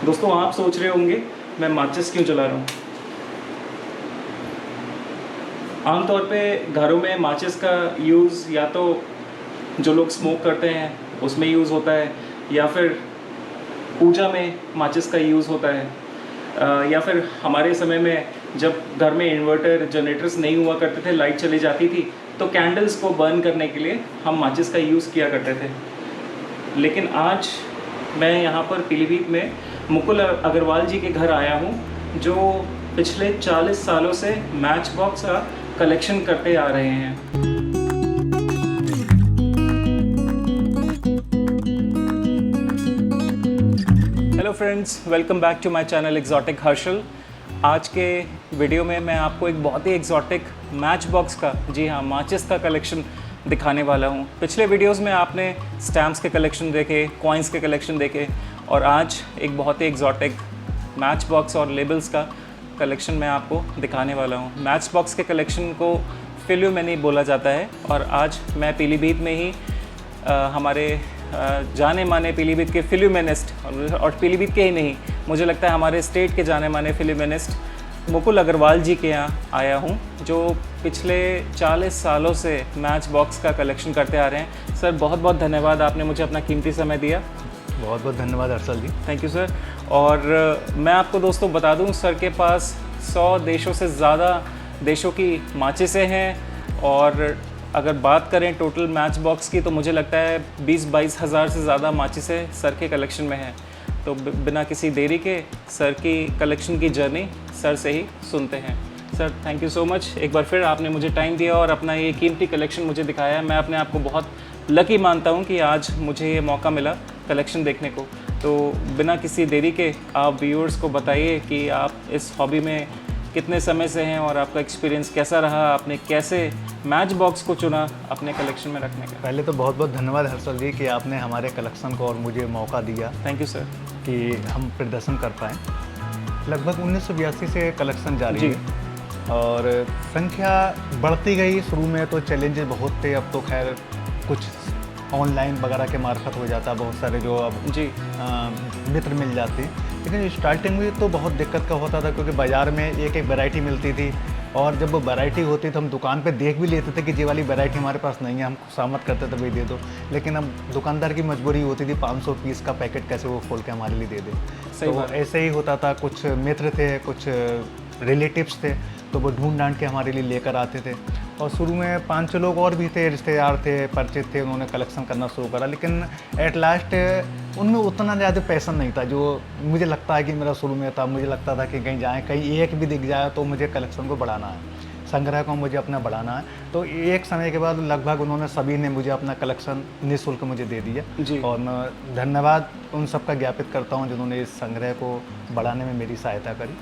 दोस्तों आप सोच रहे होंगे मैं माचिस क्यों जला रहा हूँ। आमतौर पे घरों में माचिस का यूज़ या तो जो लोग स्मोक करते हैं उसमें यूज़ होता है, या फिर पूजा में माचिस का यूज़ होता है, या फिर हमारे समय में जब घर में इन्वर्टर जनरेटर्स नहीं हुआ करते थे, लाइट चली जाती थी, तो कैंडल्स को बर्न करने के लिए हम माचिस का यूज़ किया करते थे। लेकिन आज मैं यहाँ पर पीलीभीत में मुकुल अग्रवाल जी के घर आया हूँ, जो पिछले 40 सालों से मैच बॉक्स का कलेक्शन करते आ रहे हैं। Hello friends, welcome back to my channel exotic Harshal. आज के वीडियो में मैं आपको एक बहुत ही एक्जॉटिक मैच बॉक्स का, जी हाँ, माचिस का कलेक्शन दिखाने वाला हूँ। पिछले वीडियोस में आपने स्टैम्प्स के कलेक्शन देखे, कॉइन्स के कलेक्शन देखे, और आज एक बहुत ही एक्जॉटिक मैच बॉक्स और लेबल्स का कलेक्शन मैं आपको दिखाने वाला हूँ। मैच बॉक्स के कलेक्शन को फिल्यूमेनी बोला जाता है, और आज मैं पीलीभीत में ही हमारे जाने माने पीलीभीत के फिल्यूमेनिस्ट, और पीलीभीत के ही नहीं, मुझे लगता है हमारे स्टेट के जाने माने फिल्यूमेनिस्ट मुकुल अग्रवाल जी के यहाँ आया हूँ, जो पिछले 40 सालों से मैच बॉक्स का कलेक्शन करते आ रहे हैं। सर बहुत बहुत धन्यवाद, आपने मुझे अपना कीमती समय दिया। बहुत बहुत धन्यवाद Harshal ji. Thank you sir. और मैं आपको दोस्तों बता दूं, सर के पास 100 देशों से ज़्यादा देशों की माचिसें हैं, और अगर बात करें टोटल मैच बॉक्स की तो मुझे लगता है 20-22 हज़ार से ज़्यादा माचिसें सर के कलेक्शन में हैं। तो बिना किसी देरी के सर की कलेक्शन की जर्नी सर से ही सुनते हैं। Sir thank you so much, एक बार फिर आपने मुझे टाइम दिया और अपना ये कीमती कलेक्शन मुझे दिखाया है। मैं अपने आप को बहुत लकी मानता हूँ कि आज मुझे ये मौका मिला कलेक्शन देखने को। तो बिना किसी देरी के आप व्यूअर्स को बताइए कि आप इस हॉबी में कितने समय से हैं और आपका एक्सपीरियंस कैसा रहा, आपने कैसे मैच बॉक्स को चुना अपने कलेक्शन में रखने का। पहले तो बहुत बहुत धन्यवाद हर्षल जी कि आपने हमारे कलेक्शन को और मुझे मौका दिया। Thank you sir. कि हम प्रदर्शन कर पाएँ। लगभग 1982 से कलेक्शन जारी है और संख्या बढ़ती गई। शुरू में तो चैलेंजेस बहुत थे, अब तो खैर कुछ ऑनलाइन वगैरह के मार्फत हो जाता, बहुत सारे जो अब मित्र मिल जाते। लेकिन स्टार्टिंग में तो बहुत दिक्कत का होता था, क्योंकि बाज़ार में एक एक वैरायटी मिलती थी, और जब वो वैरायटी होती तो हम दुकान पे देख भी लेते थे कि ये वाली वैरायटी हमारे पास नहीं है, हम सहमत करते थे भाई दे दो। लेकिन अब दुकानदार की मजबूरी होती थी, 500 पीस का पैकेट कैसे वो खोल के हमारे लिए दे दे। तो ऐसे ही होता था। कुछ मित्र थे, कुछ रिलेटिव्स थे, तो वो ढूंढ ढांड के हमारे लिए लेकर आते थे। और शुरू में 5-6 लोग और भी थे, रिश्तेदार थे, परिचित थे, उन्होंने कलेक्शन करना शुरू करा। लेकिन एट लास्ट उनमें उतना ज़्यादा पैशन नहीं था जो मुझे लगता है कि मेरा शुरू में था। मुझे लगता था कि कहीं जाएँ, कहीं एक भी दिख जाए तो मुझे कलेक्शन को बढ़ाना है, संग्रह को मुझे अपना बढ़ाना है। तो एक समय के बाद लगभग उन्होंने सभी ने मुझे अपना कलेक्शन निःशुल्क मुझे दे दिया, और मैं धन्यवाद उन सब का ज्ञापित करता हूँ जिन्होंने इस संग्रह को बढ़ाने में मेरी सहायता करी।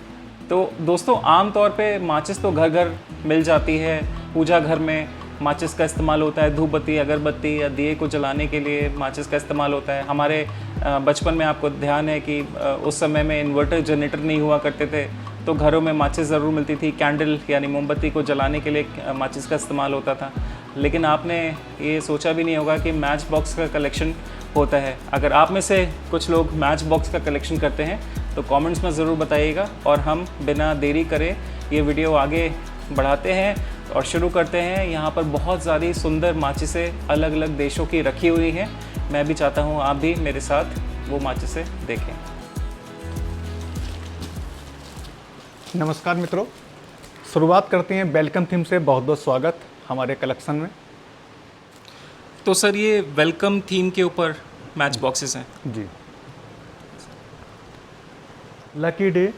तो दोस्तों आम तौर पे माचिस तो घर घर मिल जाती है। पूजा घर में माचिस का इस्तेमाल होता है, धूप बत्ती, अगरबत्ती या दिए को जलाने के लिए माचिस का इस्तेमाल होता है। हमारे बचपन में आपको ध्यान है कि उस समय में इन्वर्टर जनरेटर नहीं हुआ करते थे, तो घरों में माचिस ज़रूर मिलती थी। कैंडल यानी मोमबत्ती को जलाने के लिए माचिस का इस्तेमाल होता था। लेकिन आपने ये सोचा भी नहीं होगा कि मैच बॉक्स का कलेक्शन होता है। अगर आप में से कुछ लोग मैच बॉक्स का कलेक्शन करते हैं तो कमेंट्स में ज़रूर बताइएगा, और हम बिना देरी करे ये वीडियो आगे बढ़ाते हैं और शुरू करते हैं। यहाँ पर बहुत सारी सुंदर माचिसें अलग अलग देशों की रखी हुई हैं। मैं भी चाहता हूँ आप भी मेरे साथ वो माचिसें देखें। नमस्कार मित्रों, शुरुआत करते हैं वेलकम थीम से। बहुत बहुत स्वागत हमारे कलेक्शन में। तो सर ये वेलकम थीम के ऊपर मैच बॉक्सेस हैं जी। लकी डे,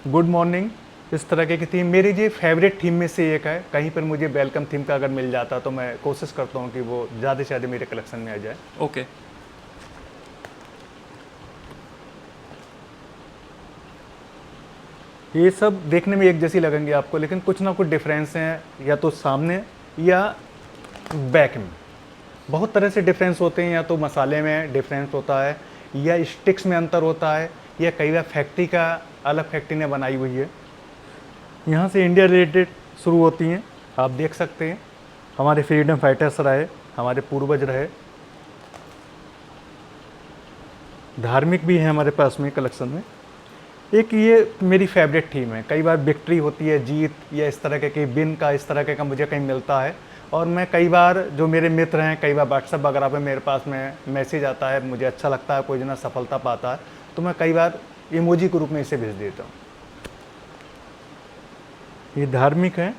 गुड मॉर्निंग, इस तरह की थीम मेरी जी फेवरेट थीम में से एक है। कहीं पर मुझे वेलकम थीम का अगर मिल जाता तो मैं कोशिश करता हूँ कि वो ज़्यादा से ज़्यादा मेरे कलेक्शन में आ जाए। ओके। ये सब देखने में एक जैसी लगेंगे आपको, लेकिन कुछ ना कुछ डिफरेंस हैं, या तो सामने या बैक में। बहुत तरह से डिफरेंस होते हैं। या तो मसाले में डिफरेंस होता है, या स्टिक्स में अंतर होता है, या कई बार फैक्ट्री का अलग फैक्ट्री ने बनाई हुई है। यहाँ से इंडिया रिलेटेड शुरू होती हैं, आप देख सकते हैं। हमारे फ्रीडम फाइटर्स रहे, हमारे पूर्वज रहे। धार्मिक भी है हमारे पास में कलेक्शन में। एक ये मेरी फेवरेट थीम है। कई बार विक्ट्री होती है, जीत या इस तरह के विन का इस तरह के का मुझे कहीं मिलता है, और मैं कई बार जो मेरे मित्र हैं, कई बार व्हाट्सएप वगैरह पे मेरे पास में मैसेज आता है, मुझे अच्छा लगता है, कोई जना सफलता पाता है, तो मैं कई बार इमोजी के रूप में इसे भेज देता हूँ। ये धार्मिक है।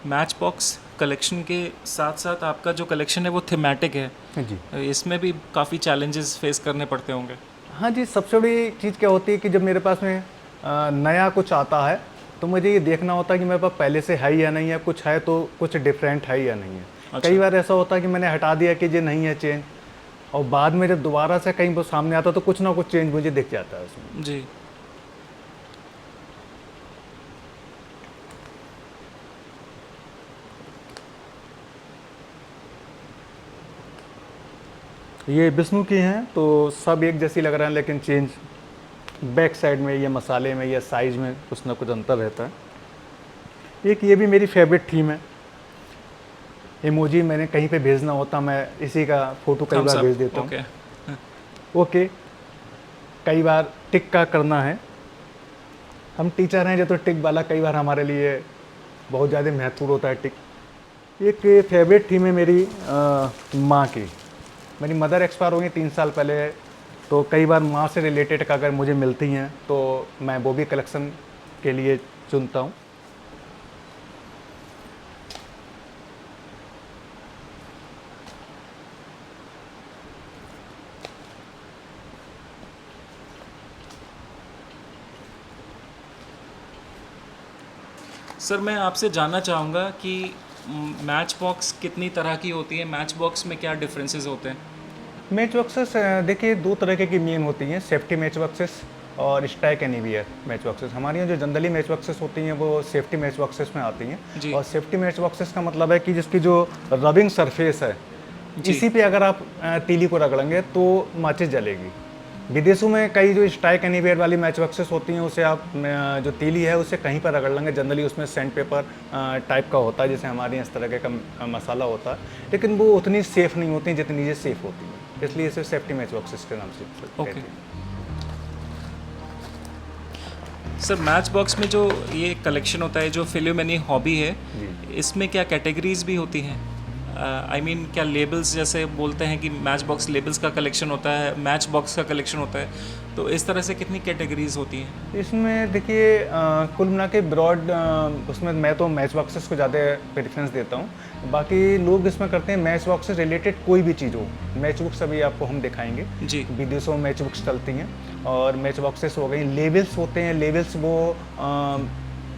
मैच बॉक्स कलेक्शन के साथ साथ आपका जो कलेक्शन है वो थीमेटिक है जी। इसमें भी काफ़ी चैलेंजेस फेस करने पड़ते होंगे। हाँ जी, सबसे बड़ी चीज़ क्या होती है कि जब मेरे पास में नया कुछ आता है तो मुझे ये देखना होता है कि मेरे पास पहले से है या नहीं है, कुछ है तो कुछ डिफरेंट है या नहीं है। अच्छा। कई बार ऐसा होता है कि मैंने हटा दिया कि ये नहीं है चेंज, और बाद में जब दोबारा से कहीं वो सामने आता तो कुछ ना कुछ चेंज मुझे दिख जाता है उसमें। जी। ये विष्णु की हैं तो सब एक जैसी लग रहे हैं, लेकिन चेंज बैक साइड में या मसाले में या साइज में कुछ ना कुछ अंतर रहता है। एक ये भी मेरी फेवरेट थीम है। इमोजी मैंने कहीं पे भेजना होता, मैं इसी का फ़ोटो कई बार भेज देता हूँ। ओके। कई बार टिक का करना है, हम टीचर हैं जो, तो टिक वाला कई बार हमारे लिए बहुत ज़्यादा महत्वपूर्ण होता है टिक। एक फेवरेट थीम है मेरी माँ की। मेरी मदर एक्सपायर हो गई 3 साल पहले, तो कई बार माँ से रिलेटेड का अगर मुझे मिलती हैं तो मैं वो भी कलेक्शन के लिए चुनता हूँ। सर मैं आपसे जानना चाहूँगा कि मैच बॉक्स कितनी तरह की होती है, मैच बॉक्स में क्या डिफरेंसेस होते हैं? मैच बॉक्सेस देखिए 2 तरह की मेन होती हैं, सेफ्टी मैच बॉक्सेस और स्ट्राइक एनीवेयर मैच बॉक्सेस। हमारी यहाँ जो जनरली मैच बॉक्सेस होती हैं वो सेफ्टी मैच बॉक्सेस में आती जी। हैं। और सेफ्टी मैच बॉक्सेस का मतलब है कि जिसकी जो रबिंग सरफेस है, जी। इसी पे अगर आप तीली को रगड़ेंगे तो माचिस जलेगी। विदेशों में कई जो स्ट्राइक एनीवेयर वाली मैच बॉक्सेस होती हैं, उसे आप जो तीली है उसे कहीं पर रगड़ लेंगे, जनरली उसमें सैंड पेपर टाइप का होता है, जैसे हमारे यहाँ इस तरह का मसाला होता है, लेकिन वो उतनी सेफ़ नहीं होती जितनी ये सेफ़ होती है, इसलिए इसे सेफ्टी मैच बॉक्सेस के नाम से कहते हैं। सर मैच बॉक्स में जो ये कलेक्शन होता है, जो फिल्मेनी हॉबी है, जी। इसमें क्या कैटेगरीज भी होती हैं? आई मीन क्या लेबल्स, जैसे बोलते हैं कि मैच बॉक्स लेबल्स का कलेक्शन होता है, मैच बॉक्स का कलेक्शन होता है, तो इस तरह से कितनी कैटेगरीज होती हैं? इसमें देखिए कुल मिला के ब्रॉड उसमें मैं तो मैच बॉक्सेस को ज़्यादा प्रेफरेंस देता हूँ। बाकी लोग इसमें करते हैं मैच बॉक्स से रिलेटेड कोई भी चीज़ हो। मैच बुक्स अभी आपको हम दिखाएंगे जी। विदेशों में मैच बुक्स चलती हैं, और मैच बॉक्सेस हो गई, लेबल्स होते हैं। लेबल्स वो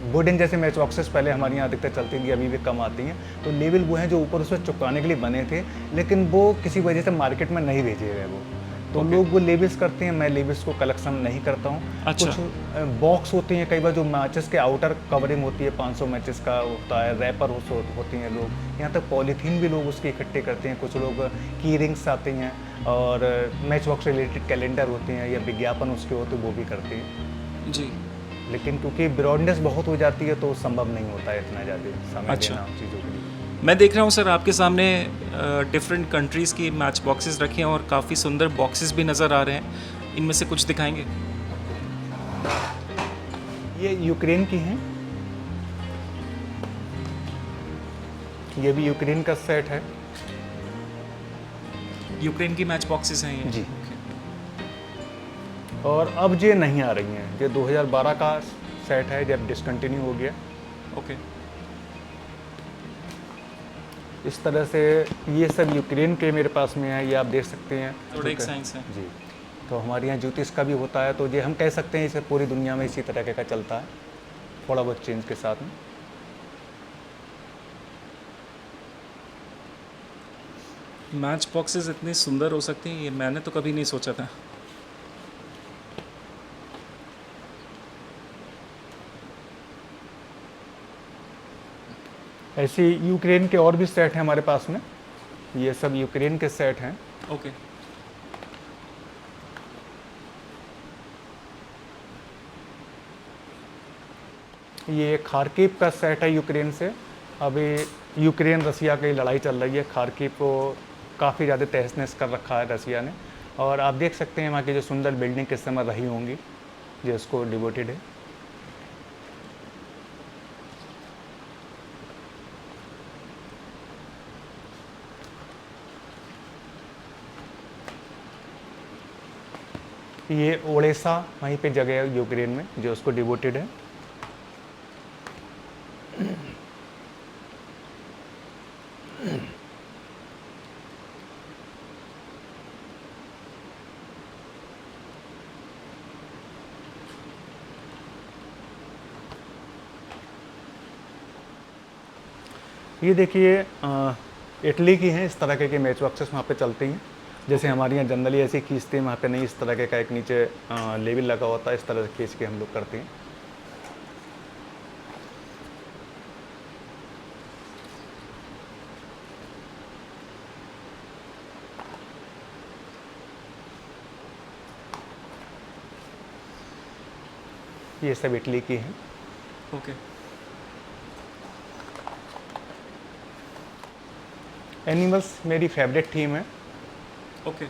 वुडन जैसे मैच बॉक्सेस पहले हमारे यहाँ अधिकतर चलती थी, अभी भी कम आती हैं। तो लेबल वो हैं जो ऊपर उसमें चिपकाने के लिए बने थे, लेकिन वो किसी वजह से मार्केट में नहीं भेजे गए वो, तो लोग वो लेबल्स करते हैं। मैं लेबल्स को कलेक्शन नहीं करता हूँ। अच्छा। कुछ बॉक्स होती हैं कई बार जो मैचेस के आउटर कवरिंग होती है, 500 मैचेस का होता है, रैपर होती हैं। लोग यहाँ तक पॉलीथीन भी लोग उसके इकट्ठे करते हैं। कुछ लोग की रिंग्स आती हैं, और मैच बॉक्स रिलेटेड कैलेंडर होते हैं या विज्ञापन उसके होते वो भी करते हैं जी। लेकिन क्योंकि ब्रॉडनेस बहुत हो जाती है तो संभव नहीं होता है इतना ज़्यादा समय अच्छा। देना चीज़ों के लिए। मैं देख रहा हूँ सर आपके सामने डिफरेंट कंट्रीज़ की मैच बॉक्सेस रखी हैं और काफ़ी सुंदर बॉक्सेस भी नज़र आ रहे हैं, इनमें से कुछ दिखाएंगे? ये यूक्रेन की हैं, ये भी यूक्रेन का सेट है। यूक्रेन की मैच बॉक्सेस हैं ये? जी। और अब ये नहीं आ रही हैं, ये 2012 का सेट है जब डिसकंटिन्यू हो गया। ओके। इस तरह से ये सब यूक्रेन के मेरे पास में है, ये आप देख सकते हैं। थोड़ा एक साइंस है जी। तो हमारे यहाँ ज्योतिष का भी होता है, तो ये हम कह सकते हैं इसे पूरी दुनिया में इसी तरह का चलता है, थोड़ा बहुत चेंज के साथ में। मैच बॉक्सेस इतनी सुंदर हो सकती हैं, ये मैंने तो कभी नहीं सोचा था। ऐसे यूक्रेन के और भी सेट हैं हमारे पास में, ये सब यूक्रेन के सेट हैं। ओके। ये खार्किव का सेट है यूक्रेन से। अभी यूक्रेन रसिया की लड़ाई चल रही है, खार्किव को काफ़ी ज़्यादा तहस नहस कर रखा है रसिया ने, और आप देख सकते हैं वहाँ की जो सुंदर बिल्डिंग किस समय रही होंगी जो इसको डिवोटेड है। ये ओडेसा वहीं पे जगह है यूक्रेन में जो उसको डिवोटेड है। ये देखिए इटली की हैं, इस तरह के मैच बॉक्सेस वहाँ पे चलती हैं। जैसे हमारे यहाँ जनरली ऐसी खींचते हैं, वहाँ पे नहीं, इस तरह के का एक नीचे लेबल लगा होता है, इस तरह से खींच के हम लोग करते हैं। ये सब इटली की हैं। ओके। एनिमल्स मेरी फेवरेट थीम है। ओके।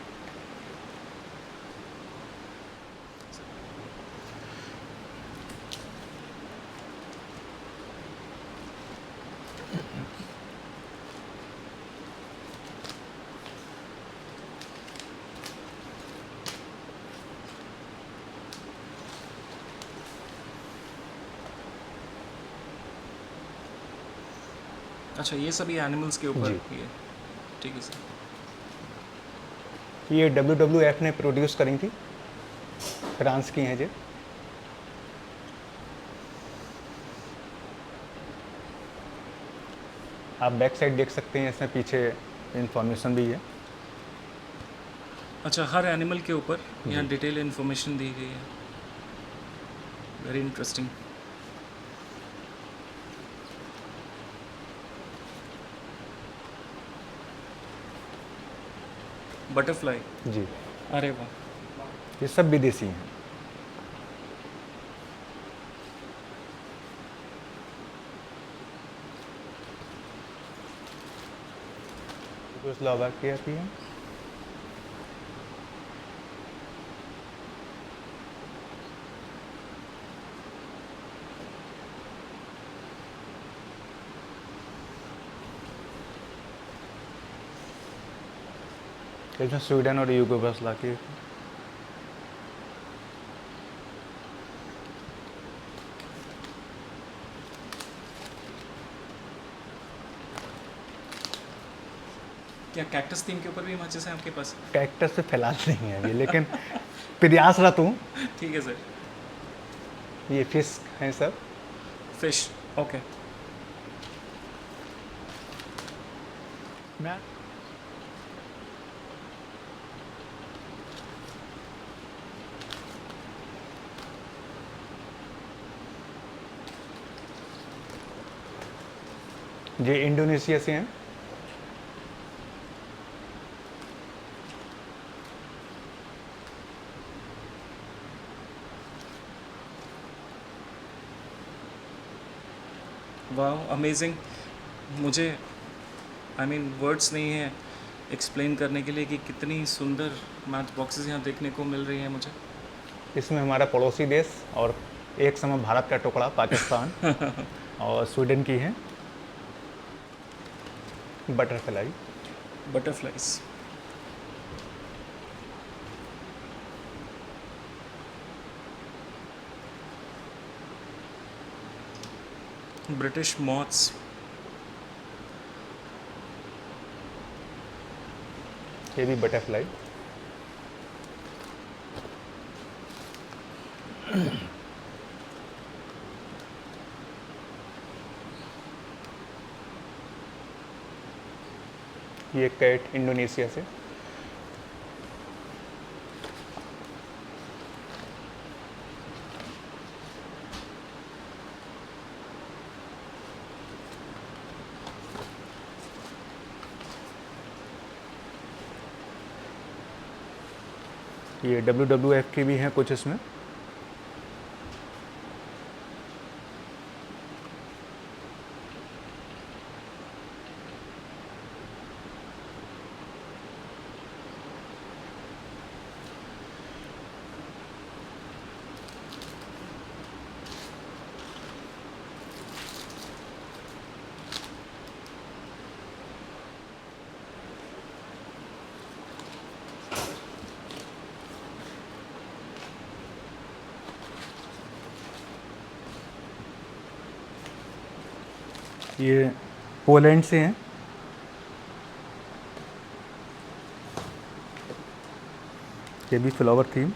अच्छा, ये सभी एनिमल्स के ऊपर जी। ये, ठीक है सर। ये WWF ने प्रोड्यूस करी थी, फ्रांस की हैं ये। आप बैक साइड देख सकते हैं, इसमें पीछे इंफॉर्मेशन भी है। अच्छा, हर एनिमल के ऊपर यहाँ डिटेल इन्फॉर्मेशन दी गई है। Very interesting. बटरफ्लाई। जी, अरे वाह। ये सब विदेशी हैं। स्लोवाकिया की है। इसमें स्वीडन और यूगोस्लाविया। क्या कैक्टस थीम के ऊपर भी मैचेस हैं आपके पास? कैक्टस से फिलहाल नहीं है अभी, लेकिन प्रयासरत हूँ। ठीक है सर। ये फिश हैं सब। फिश। ओके। मैं ये इंडोनेशिया से हैं। वाह, अमेजिंग। मुझे वर्ड्स नहीं है एक्सप्लेन करने के लिए कि कितनी सुंदर मैच बॉक्सेस यहाँ देखने को मिल रही हैं मुझे। इसमें हमारा पड़ोसी देश और एक समय भारत का टुकड़ा पाकिस्तान और स्वीडन की है बटरफ्लाई। बटरफ्लाइज। British moths. ये भी बटरफ्लाई। ये कैट इंडोनेशिया से। ये WWF की भी हैं कुछ इसमें। ये पोलैंड से हैं। ये भी फ्लावर थीम।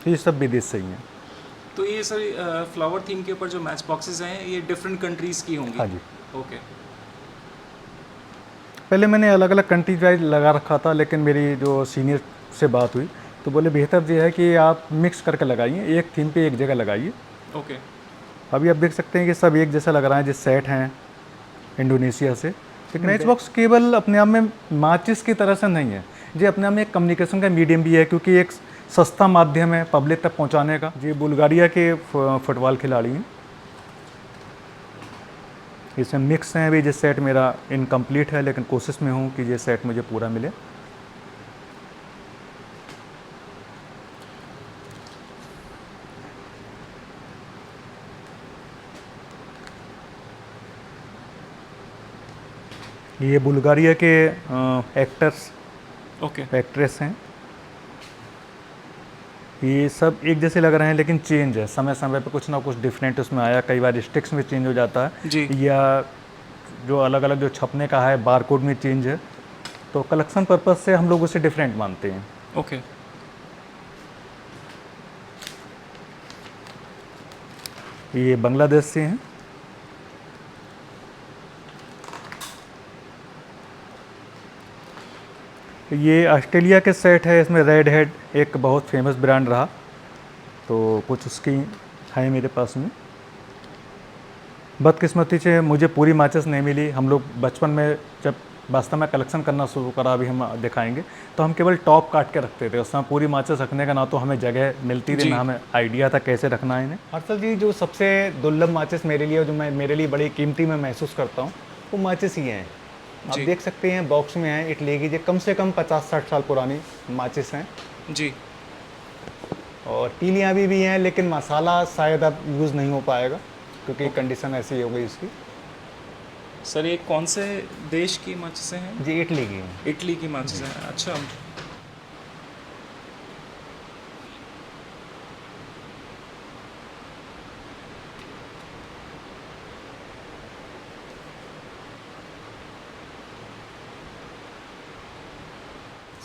ये सब विदेश से ही हैं। तो ये सर फ्लावर थीम के ऊपर जो मैच बॉक्सेस हैं ये डिफरेंट कंट्रीज़ की होंगी? हाँ जी। ओके। पहले मैंने अलग अलग कंट्री वाइज लगा रखा था, लेकिन मेरी जो सीनियर से बात हुई तो बोले बेहतर ये है कि आप मिक्स करके लगाइए, एक थीम पे एक जगह लगाइए। ओके। अभी आप देख सकते हैं कि सब एक जैसा लग रहा है, जो सेट हैं इंडोनेशिया से। लेकिन मैच बॉक्स केवल अपने आप में माचिस की तरह से नहीं है, ये अपने आप में एक कम्युनिकेशन का मीडियम भी है, क्योंकि एक सस्ता माध्यम है पब्लिक तक पहुंचाने का। ये बुल्गारिया के फुटबॉल खिलाड़ी हैं। इसमें मिक्स हैं। अभी ये सेट मेरा इनकम्प्लीट है, लेकिन कोशिश में हूँ कि ये सेट मुझे पूरा मिले। ये बुल्गारिया के एक्टर्स ओके। एक्ट्रेस हैं। ये सब एक जैसे लग रहे हैं, लेकिन चेंज है, समय समय पे कुछ ना कुछ डिफरेंट उसमें आया। कई बार स्टिक्स में चेंज हो जाता है जी। या जो अलग अलग जो छपने का है बारकोड में चेंज है, तो कलेक्शन पर्पज से हम लोग उसे डिफरेंट मानते हैं। ओके। ये बांग्लादेश से हैं। ये ऑस्ट्रेलिया के सेट है। इसमें रेड हेड एक बहुत फेमस ब्रांड रहा, तो कुछ उसकी है मेरे पास में। बदकिस्मती से मुझे पूरी माचिस नहीं मिली। हम लोग बचपन में जब वास्तव में कलेक्शन करना शुरू करा, अभी हम दिखाएंगे, तो हम केवल टॉप काट के रखते थे। उसमें पूरी माचिस रखने का ना तो हमें जगह मिलती थी, ना हमें आइडिया था कैसे रखना है इन्हें। हर्षल जी, जो सबसे दुर्लभ माचिस मेरे लिए, जो मैं मेरे लिए बड़ी कीमती मैं महसूस करता हूँ, वो माचिस ही हैं। आप देख सकते हैं बॉक्स में है इटली की, जो कम से कम 50-60 साल पुरानी माचिस हैं जी। और तीलियाँ भी हैं, लेकिन मसाला शायद अब यूज़ नहीं हो पाएगा, क्योंकि कंडीशन ऐसी हो गई इसकी। सर ये कौन से देश की माचिसें हैं? जी, इटली की हैं। इटली की माचिसें हैं, अच्छा।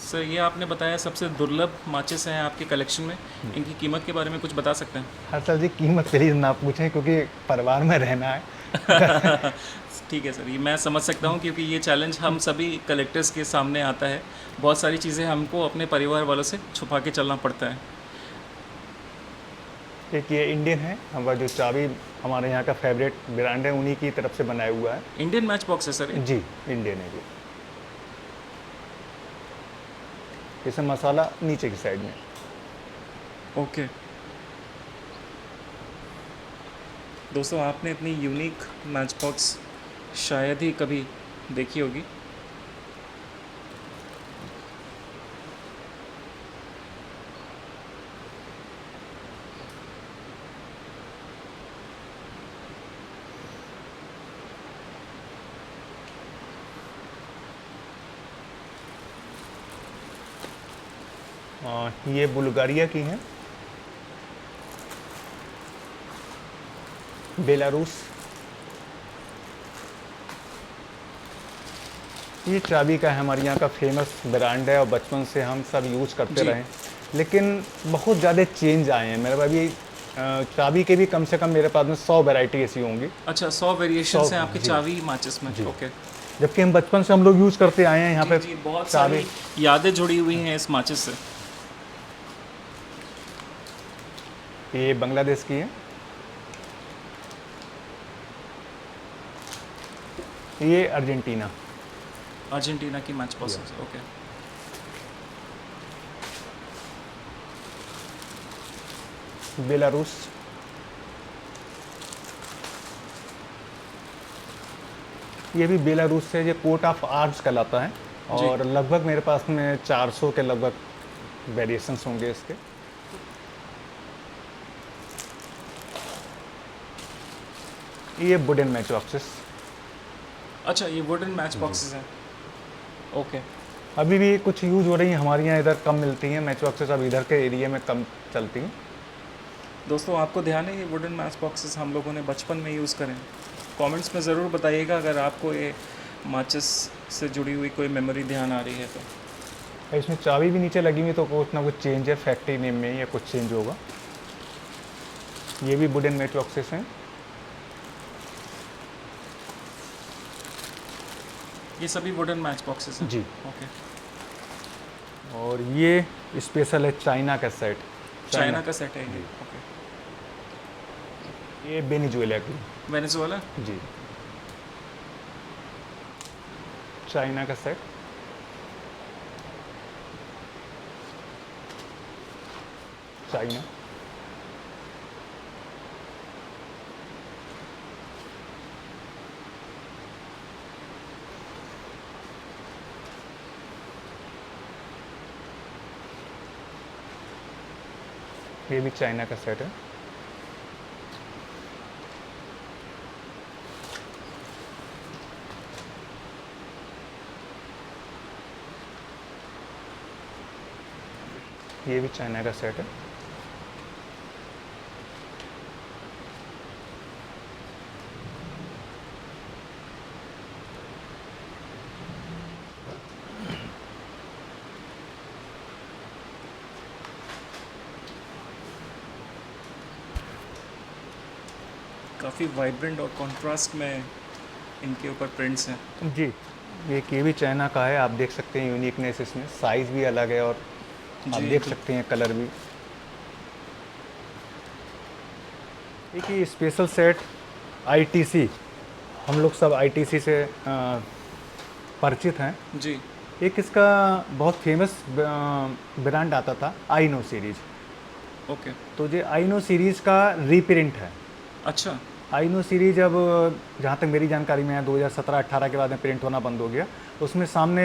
सर ये आपने बताया सबसे दुर्लभ माचिस हैं आपके कलेक्शन में, इनकी कीमत के बारे में कुछ बता सकते हैं? हर्षल जी, कीमत प्लीज़ ना पूछें, क्योंकि परिवार में रहना है। ठीक है सर, ये मैं समझ सकता हूँ, क्योंकि ये चैलेंज हम सभी कलेक्टर्स के सामने आता है। बहुत सारी चीज़ें हमको अपने परिवार वालों से छुपा के चलना पड़ता है। एक ये इंडियन है, हमारा जो चाबी हमारे यहाँ का फेवरेट ब्रांड है, उन्हीं की तरफ से बनाया हुआ है। इंडियन मैच बॉक्स है सर ये? जी, इंडियन है ये। इसमें मसाला नीचे की साइड में। ओके। दोस्तों, आपने इतनी यूनिक मैच बॉक्स शायद ही कभी देखी होगी। ये बुल्गारिया की हैं। बेलारूस। ये चाबी का है, हमारे यहाँ का फेमस ब्रांड है और बचपन से हम सब यूज़ करते जी। रहे, लेकिन बहुत ज़्यादा चेंज आए हैं। मेरे पास अभी चाबी के भी कम से कम मेरे पास में 100 वैरायटी ऐसी होंगी। अच्छा, 100 वेरिएशंस 100, हैं आपके जी। चाबी माचिस में? जी। ओके। जबकि हम बचपन से हम लोग यूज़ करते आए हैं यहाँ पे। जी, बहुत चाबी सारी यादें जुड़ी हुई हैं इस माचिस से। ये बांग्लादेश की है। ये अर्जेंटीना। अर्जेंटीना की मैच बॉक्स है, ओके। बेलारूस। ये भी बेलारूस से, ये कोट ऑफ आर्म्स कहलाता है और लगभग मेरे पास में 400 के लगभग वेरिएशंस होंगे इसके। ये वुडन मैच बॉक्सेस। अच्छा, ये वुडन मैच बॉक्सेस हैं। ओके। अभी भी कुछ यूज़ हो रही हैं, हमारे यहाँ इधर कम मिलती हैं मैच बॉक्सेस, अब इधर के एरिया में कम चलती हैं। दोस्तों, आपको ध्यान है ये वुडन मैच बॉक्सेस हम लोगों ने बचपन में यूज़ करें? कमेंट्स में ज़रूर बताइएगा अगर आपको ये माचिस से जुड़ी हुई कोई मेमोरी ध्यान आ रही है तो। इसमें चाबी भी नीचे लगी हुई, तो कुछ ना कुछ चेंज है फैक्ट्री नेम में या कुछ चेंज होगा। ये भी वुडन मैच बॉक्सेस हैं। ये सभी वुडन मैच बॉक्सेस हैं? जी। ओके। और ये स्पेशल है चाइना का सेट। चाइना का सेट है ये? जी। ओके। ये वेनेजुएला की। वेनेजुएला? जी। चाइना का सेट। चाइना। ये भी चाइना का सेट है। ये भी चाइना का सेट है। काफ़ी वाइब्रेंट और कॉन्ट्रास्ट में इनके ऊपर प्रिंट्स हैं। जी। ये भी चाइना का है, आप देख सकते हैं यूनिकनेस इसमें, साइज़ भी अलग है और आप जी, देख जी। सकते हैं कलर भी। एक ये स्पेशल सेट आईटीसी, हम लोग सब आईटीसी से परिचित हैं। जी। एक इसका बहुत फेमस ब्रांड आता था आईनो सीरीज, ओके। तो ये आईनो सीरीज का रीप्रिंट है। अच्छा। आईनो सीरीज अब जहाँ तक मेरी जानकारी में है 2017-18 के बाद में प्रिंट होना बंद हो गया। उसमें सामने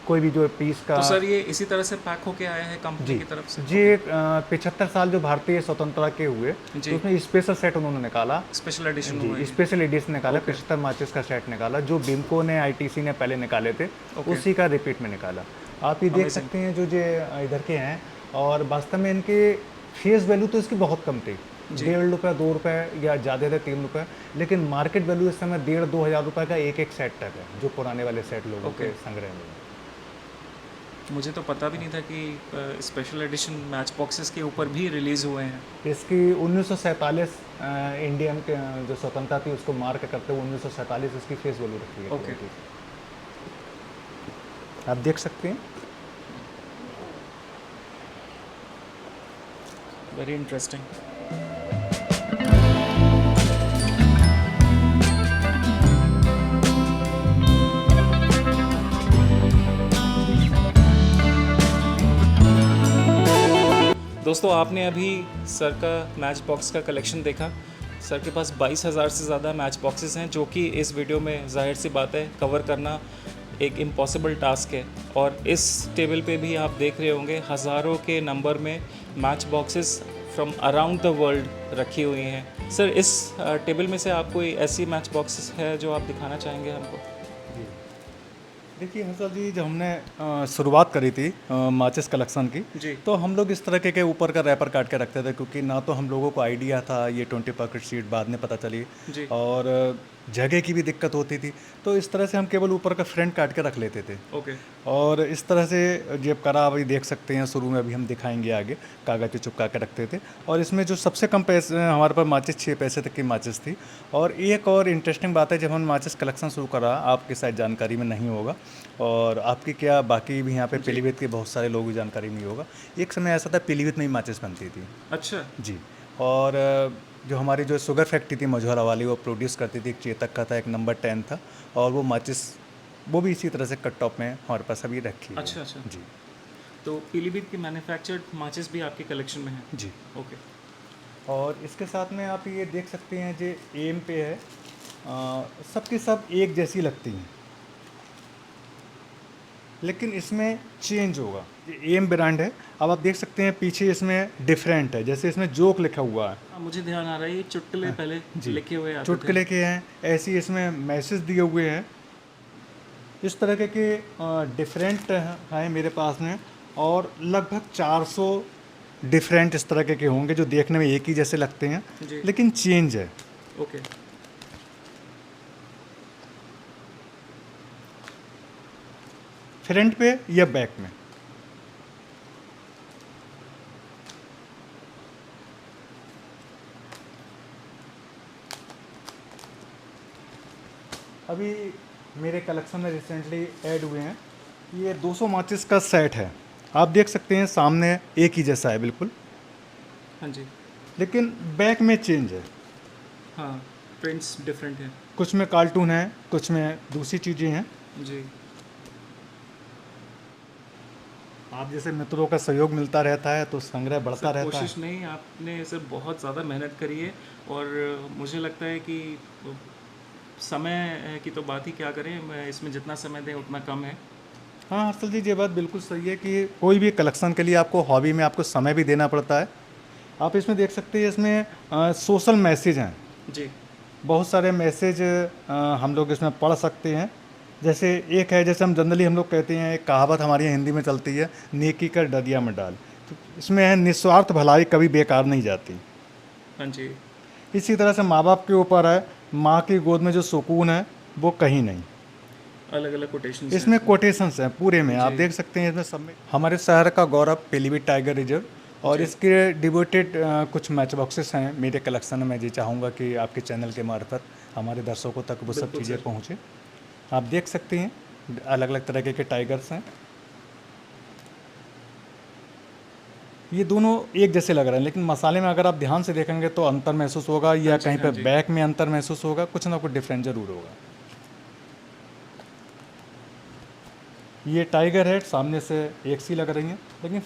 कोई भी जो पीस का, तो सर ये इसी तरह से पैक होके आया है कंपनी जी की तरफ से? जी, 75 साल जो भारतीय स्वतंत्रता के हुए, जी। तो उसमें स्पेशल सेट उन्होंने निकाला। स्पेशल एडिशन हुआ जी, है? स्पेशल एडिशन निकाला, ओके। 75 माचिस का सेट निकाला, जो बिमको ने आईटीसी ने पहले निकाले थे, ओके। उसी का रिपीट में निकाला। आप ये देख Amazing। सकते हैं जो इधर के हैं, और वास्तव में इनके फेस वैल्यू तो इसकी बहुत कम थी, जी। 1.5 रुपये 2 रुपये या ज़्यादा थे 3 रुपये, लेकिन मार्केट वैल्यू इस समय 1.5-2 हज़ार रुपये का एक सेट तक है, जो पुराने वाले सेट लोगों ओके। के संग्रह में है। मुझे तो पता भी नहीं था कि स्पेशल एडिशन मैच बॉक्सेस के ऊपर भी रिलीज़ हुए हैं। इसकी 1947 इंडियन के जो स्वतंत्रता थी उसको मार्क करते हुए 1947 इसकी फेस वैल्यू रखी है। ओके। आप देख सकते हैं। Very interesting. दोस्तों, आपने अभी सर का मैच बॉक्स का कलेक्शन देखा। सर के पास 22,000 से ज़्यादा मैच बॉक्सेस हैं, जो कि इस वीडियो में ज़ाहिर सी बात है कवर करना एक इम्पॉसिबल टास्क है। और इस टेबल पे भी आप देख रहे होंगे हज़ारों के नंबर में match boxes from around the world रखी हुई हैं। सर, इस टेबल में से आप कोई ऐसी मैच बॉक्सेस है जो आप दिखाना चाहेंगे हमको? देखिए हर्षल जी, जब हमने शुरुआत करी थी माचिस कलेक्शन की, जी। तो हम लोग इस तरह के ऊपर का रैपर काट के रखते थे, क्योंकि ना तो हम लोगों को आइडिया था, ये 20 पॉकेट शीट बाद में पता चली, जी। और जगह की भी दिक्कत होती थी, तो इस तरह से हम केवल ऊपर का फ्रंट काट के रख लेते थे। ओके। और इस तरह से जेब करा अभी देख सकते हैं, शुरू में अभी हम दिखाएंगे आगे, कागज़ पे चिपका के रखते थे। और इसमें जो सबसे कम पैसे हमारे पास माचिस 6 पैसे तक की माचिस थी। और एक और इंटरेस्टिंग बात है, जब हम माचिस कलेक्शन शुरू करा, आपकी शायद जानकारी में नहीं होगा, और आपकी क्या बाकी भी यहाँ पे पीलीभीत के बहुत सारे लोगों की जानकारी नहीं होगा, एक समय ऐसा था पीलीभीत में ही माचिस बनती थी। अच्छा। जी। और जो हमारी जो शुगर फैक्ट्री थी मझौरा वाली, वो प्रोड्यूस करती थी, एक चेतक का था, एक नंबर 10 था, और वो माचिस वो भी इसी तरह से कट टॉप में हमारे पास अभी रखी है। अच्छा अच्छा। जी तो पीलीभीत की मैन्युफैक्चर्ड माचिस भी आपके कलेक्शन में है? जी। ओके। और इसके साथ में आप ये देख सकते हैं जो एम पे है, सबकी सब एक जैसी लगती हैं, लेकिन इसमें चेंज होगा। ये एम ब्रांड है। अब आप देख सकते हैं पीछे इसमें डिफरेंट है, जैसे इसमें जोक लिखा हुआ है। मुझे ध्यान आ रहा है ये चुटकुले पहले लिखे हुए आते थे। चुटकुले के हैं, ऐसे ही इसमें मैसेज दिए हुए हैं। इस तरह के डिफरेंट हैं मेरे पास में, और लगभग 400 डिफरेंट इस तरह के होंगे जो देखने में एक ही जैसे लगते हैं, जी। लेकिन चेंज है। ओके। फ्रंट पे या बैक में। अभी मेरे कलेक्शन में रिसेंटली ऐड हुए हैं, ये 200 माचिस का सेट है। आप देख सकते हैं सामने एक ही जैसा है बिल्कुल, हाँ जी। लेकिन बैक में चेंज है। हाँ, प्रिंट्स डिफरेंट है। कुछ में कार्टून है, कुछ में दूसरी चीज़ें हैं। जी। आप जैसे मित्रों का सहयोग मिलता रहता है तो संग्रह बढ़ता सर, रहता है। कोशिश नहीं, आपने सर बहुत ज़्यादा मेहनत करी है, और मुझे लगता है कि समय की तो बात ही क्या करें, मैं इसमें जितना समय दें उतना कम है। हाँ हर्षल जी, ये बात बिल्कुल सही है कि कोई भी कलेक्शन के लिए आपको हॉबी में आपको समय भी देना पड़ता है। आप इसमें देख सकते हैं, इसमें सोशल मैसेज हैं। जी। बहुत सारे मैसेज हम लोग इसमें पढ़ सकते हैं। जैसे एक है, जैसे हम जनरली हम लोग कहते हैं, एक कहावत हमारे यहाँ हिंदी में चलती है, नेकी कर दरिया में डाल। तो इसमें है, निस्वार्थ भलाई कभी बेकार नहीं जाती। हाँ जी। इसी तरह से माँ बाप के ऊपर है, माँ की गोद में जो सुकून है वो कहीं नहीं। अलग अलग कोटेशन इसमें कोटेशंस हैं पूरे में, आप देख सकते हैं इसमें सब में। हमारे शहर का गौरव पीलीभीत टाइगर रिजर्व, और इसके डिवोटेड कुछ मैच बॉक्सेस हैं मेरे कलेक्शन में। मैं ये चाहूँगा कि आपके चैनल के मार्फत हमारे दर्शकों तक वो सब चीज़ें पहुँचे। आप देख सकते हैं अलग अलग तरह के टाइगर्स हैं। ये दोनों एक जैसे लग रहे हैं, लेकिन मसाले में अगर आप ध्यान से देखेंगे तो अंतर महसूस होगा, या कहीं पर बैक में अंतर महसूस होगा, कुछ ना कुछ डिफरेंट जरूर होगा। ये टाइगर है, सामने से एक सी लग रही हैं, लेकिन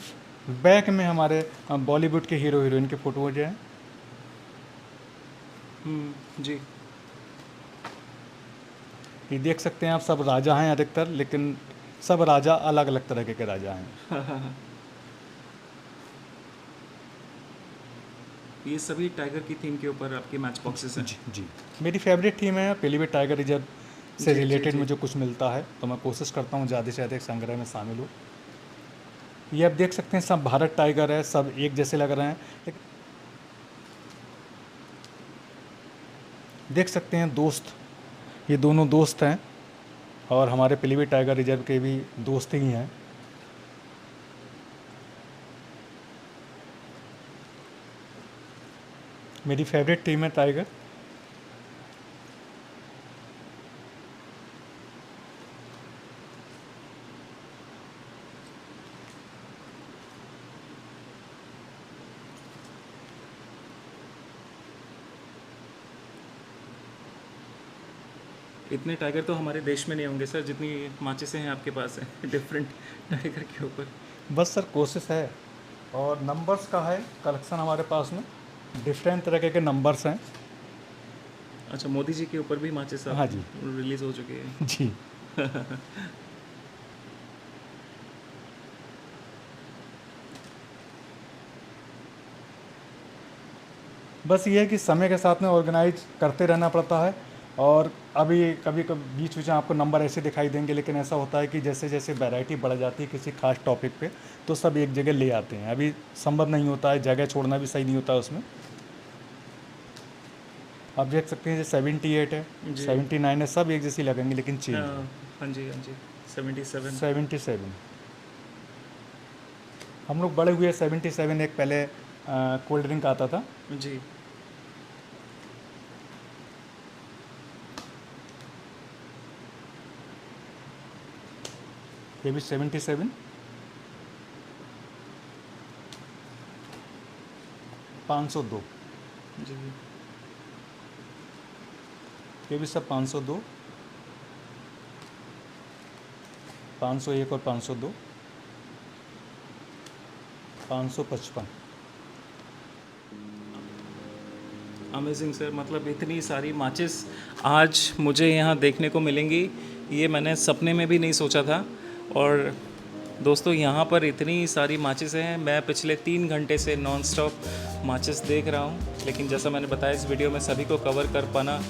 बैक में हमारे बॉलीवुड के हीरो हीरोइन के फोटोज हैं। जी। ये देख सकते हैं आप, सब राजा हैं अधिकतर, लेकिन सब राजा अलग अलग तरह के राजा हैं। ये सभी टाइगर की थीम के ऊपर आपके मैच बॉक्सेस हैं। जी जी, मेरी फेवरेट थीम है पीलीभीत टाइगर रिजर्व से रिलेटेड मुझे कुछ मिलता है तो मैं कोशिश करता हूँ ज़्यादा से ज़्यादा एक संग्रह में शामिल हो। ये आप देख सकते हैं सब भारत टाइगर है, सब एक जैसे लग रहे हैं। देख सकते हैं दोस्त, ये दोनों दोस्त हैं, और हमारे पीलीभीत टाइगर रिजर्व के भी दोस्त ही हैं। मेरी फेवरेट टीम है टाइगर। इतने टाइगर तो हमारे देश में नहीं होंगे सर, जितनी माचिसें हैं आपके पास हैं डिफरेंट टाइगर के ऊपर। बस सर कोशिश है, और नंबर्स का है कलेक्शन हमारे पास में, डिफरेंट तरह के नंबर्स हैं। अच्छा, मोदी जी के ऊपर भी माचिस हाँ जी रिलीज हो चुकी है। जी। बस ये है कि समय के साथ में ऑर्गेनाइज करते रहना पड़ता है, और अभी कभी कभी बीच बीच में आपको नंबर ऐसे दिखाई देंगे, लेकिन ऐसा होता है कि जैसे जैसे वैरायटी बढ़ जाती है किसी खास टॉपिक पे, तो सब एक जगह ले आते हैं। अभी संभव नहीं होता है, जगह छोड़ना भी सही नहीं होता है उसमें। आप देख सकते हैं 78 है, 79 है, सब एक जैसी लगेंगे, लेकिन चेंज। हाँ जी, हाँ जी। 77 हम लोग बड़े हुए 77 एक पहले कोल्ड ड्रिंक आता था जी। ये भी 77, 502, जी। ये भी सब 502, 501 और 502, 555। अमेजिंग सर, मतलब इतनी सारी माचिस आज मुझे यहाँ देखने को मिलेंगी, ये मैंने सपने में भी नहीं सोचा था। और दोस्तों यहाँ पर इतनी सारी माचिस हैं, मैं पिछले 3 घंटे से नॉन स्टॉप माचिस देख रहा हूँ, लेकिन जैसा मैंने बताया इस वीडियो में सभी को कवर कर पाना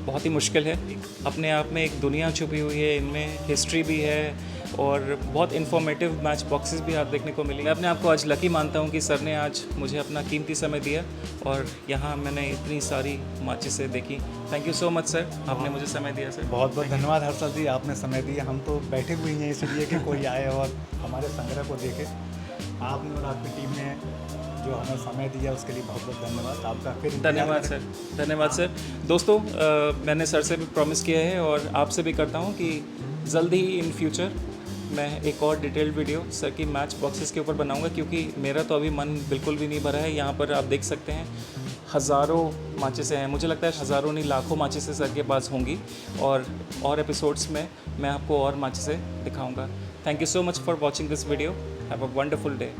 बहुत ही मुश्किल है। अपने आप में एक दुनिया छुपी हुई है, इनमें हिस्ट्री भी है और बहुत इन्फॉर्मेटिव मैच बॉक्सेस भी आप देखने को मिली। मैं अपने आप को आज लकी मानता हूँ कि सर ने आज मुझे अपना कीमती समय दिया और यहाँ मैंने इतनी सारी माचिसें देखी। Thank you so much sir, आपने मुझे समय दिया सर। बहुत बहुत धन्यवाद हर्षल जी, आपने समय दिया। हम तो बैठे हुए हैं इसलिए कि कोई आए और हमारे संग्रह को देखे। आपने और आपकी टीम ने जो हमें समय दिया उसके लिए बहुत बहुत धन्यवाद आपका। फिर धन्यवाद सर, धन्यवाद सर। दोस्तों मैंने सर से भी प्रॉमिस किया है और आपसे भी करता हूँ कि जल्द ही इन फ्यूचर मैं एक और डिटेल्ड वीडियो सर की मैच बॉक्सेस के ऊपर बनाऊंगा, क्योंकि मेरा तो अभी मन बिल्कुल भी नहीं भरा है। यहाँ पर आप देख सकते हैं हज़ारों माचिसें हैं, मुझे लगता है हज़ारों नहीं लाखों माचिसें सर के पास होंगी और एपिसोड्स में मैं आपको और माचिसें दिखाऊंगा। Thank you so much for watching this video. Have a wonderful day.